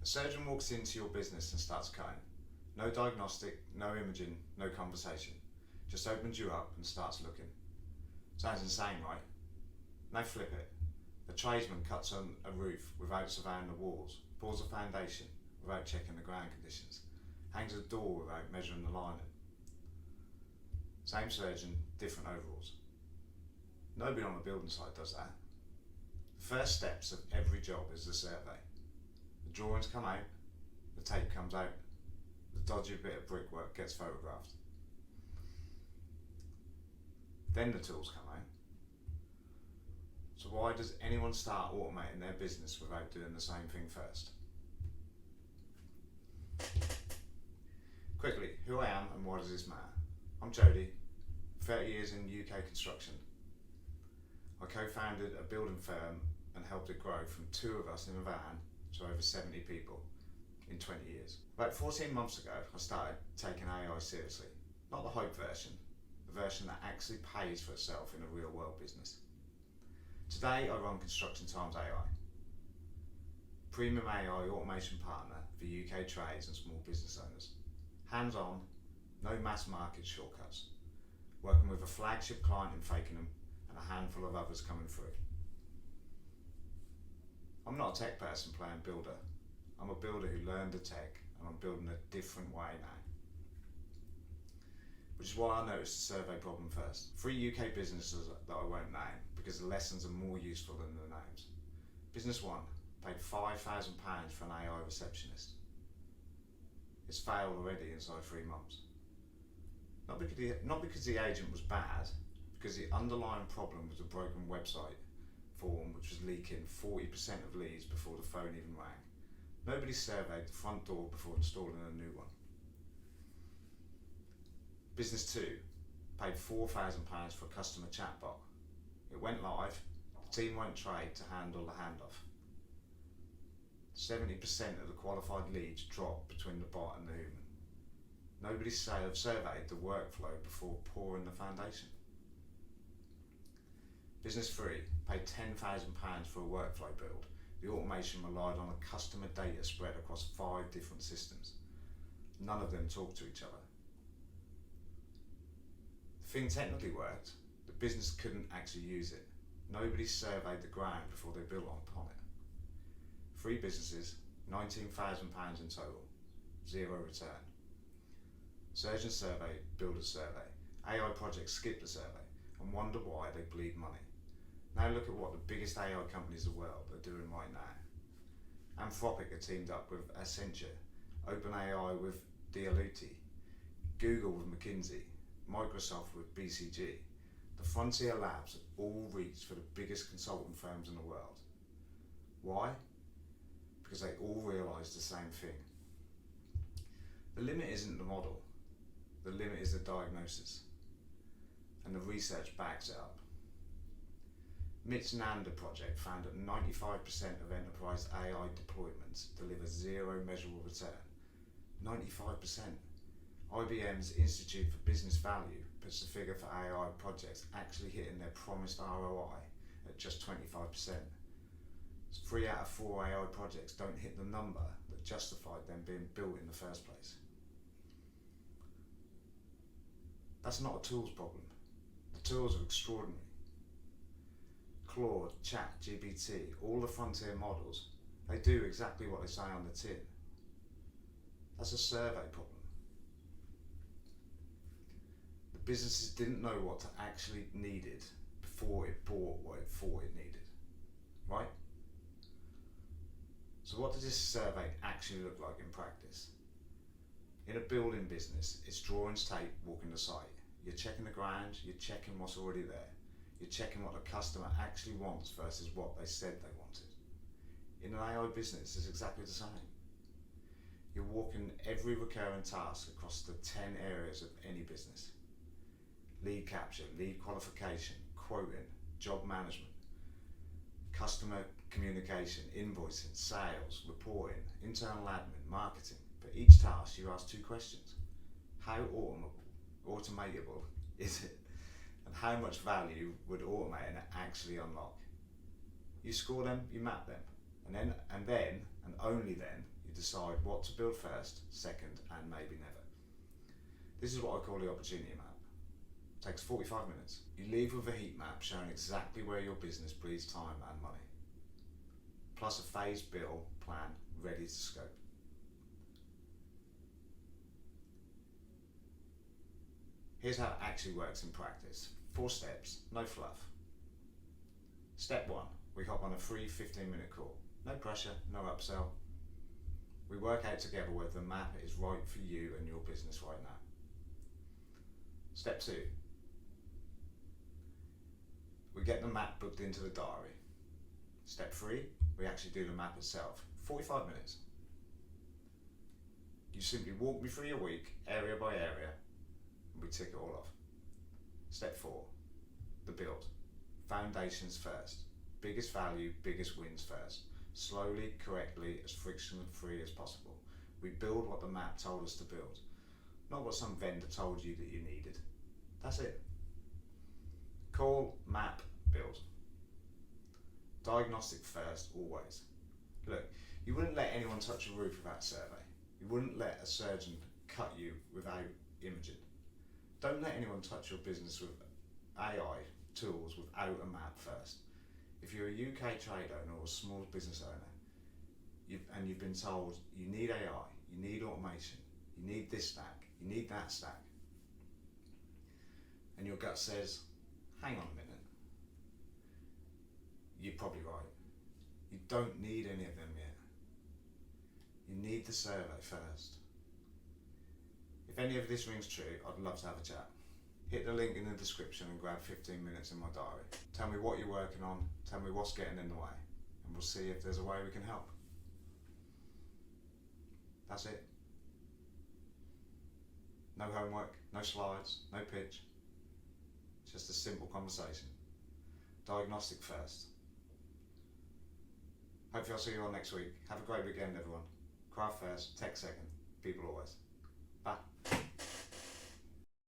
A surgeon walks into your business and starts cutting. No diagnostic, no imaging, no conversation. Just opens you up and starts looking. Sounds insane, right? Now flip it. A tradesman cuts on a roof without surveying the walls, pours a foundation without checking the ground conditions, hangs a door without measuring the lining. Same surgeon, different overalls. Nobody on the building site does that. The first steps of every job is the survey. The drawings come out, the tape comes out, the dodgy bit of brickwork gets photographed. Then the tools come out. So why does anyone start automating their business without doing the same thing first? Quickly, who I am and why does this matter? I'm Jody, 30 years in UK construction. I co-founded a building firm and helped it grow from 2 of us in a van to over 70 people in 20 years. About 14 months ago, I started taking AI seriously. Not the hype version, the version that actually pays for itself in a real world business. Today, I run Construction Times AI, premium AI automation partner for UK trades and small business owners. Hands-on, no mass market shortcuts. Working with a flagship client in Fakenham and a handful of others coming through. I'm not a tech person playing builder. I'm a builder who learned the tech and I'm building a different way now. Which is why I noticed the survey problem first. 3 UK businesses that I won't name because the lessons are more useful than the names. Business 1 paid £5,000 for an AI receptionist. It's failed already inside 3 months. Not because the agent was bad, because the underlying problem was a broken website form which was leaking 40% of leads before the phone even rang. Nobody surveyed the front door before installing a new one. Business 2 paid £4,000 for a customer chatbot. It went live, the team won't trade to handle the handoff. 70% of the qualified leads dropped between the bot and the human. Nobody surveyed the workflow before pouring the foundation. Business 3 paid £10,000 for a workflow build. The automation relied on a customer data spread across 5 different systems. None of them talked to each other. The thing technically worked, the business couldn't actually use it. Nobody surveyed the ground before they built upon it. 3 businesses, £19,000 in total, 0 return. Surgeon survey, builder survey, AI projects skip the survey and wonder why they bleed money. Now look at what the biggest AI companies in the world are doing right now. Anthropic are teamed up with Accenture, OpenAI with Deloitte, Google with McKinsey, Microsoft with BCG. The frontier labs have all reached for the biggest consulting firms in the world. Why? Because they all realise the same thing. The limit isn't the model, the limit is the diagnosis. And the research backs it up. MIT's NANDA project found that 95% of enterprise AI deployments deliver 0 measurable return. 95%. IBM's Institute for Business Value puts the figure for AI projects actually hitting their promised ROI at just 25%. 3 out of 4 AI projects don't hit the number that justified them being built in the first place. That's not a tools problem. The tools are extraordinary. Claude, ChatGPT, all the frontier models, they do exactly what they say on the tin. That's a survey problem. The businesses didn't know what it actually needed before it bought what it thought it needed, right? So what does this survey actually look like in practice? In a building business, it's drawings, tape, walking the site. You're checking the ground, you're checking what's already there. You're checking what the customer actually wants versus what they said they wanted. In an AI business, it's exactly the same. You're walking every recurring task across the 10 areas of any business. Lead capture, lead qualification, quoting, job management, customer communication, invoicing, sales, reporting, internal admin, marketing. For each task, you ask 2 questions. How automatable is it? And how much value would automating it actually unlock? You score them, you map them, and then, and only then, you You decide what to build first, second, and maybe never. This is what I call the opportunity map. It takes 45 minutes. You leave with a heat map showing exactly where your business bleeds time and money, plus a phased bill plan ready to scope. Here's how it actually works in practice. 4 steps, no fluff. Step 1, we hop on a free 15-minute call. No pressure, no upsell. We work out together whether the map is right for you and your business right now. Step 2, we get the map booked into the diary. Step 3, we actually do the map itself. 45 minutes. You simply walk me through your week, area by area, and we tick it all off. Step 4, the build. Foundations first. Biggest value, biggest wins first. Slowly, correctly, as friction-free as possible. We build what the map told us to build, not what some vendor told you that you needed. That's it. Call, map, build. Diagnostic first, always. Look, you wouldn't let anyone touch a roof without a survey. You wouldn't let a surgeon cut you without imaging. Don't let anyone touch your business with AI tools without a map first. If you're a UK trade owner or a small business owner, you've been told you need AI, you need automation, you need this stack, you need that stack, and your gut says, hang on a minute, you're probably right. You don't need any of them yet. You need the survey first. If any of this rings true, I'd love to have a chat. Hit the link in the description and grab 15 minutes in my diary. Tell me what you're working on, tell me what's getting in the way, and we'll see if there's a way we can help. That's it. No homework, no slides, no pitch. Just a simple conversation. Diagnostic first. Hopefully I'll see you all next week. Have a great weekend, everyone. Craft first, tech second, people always. Bye.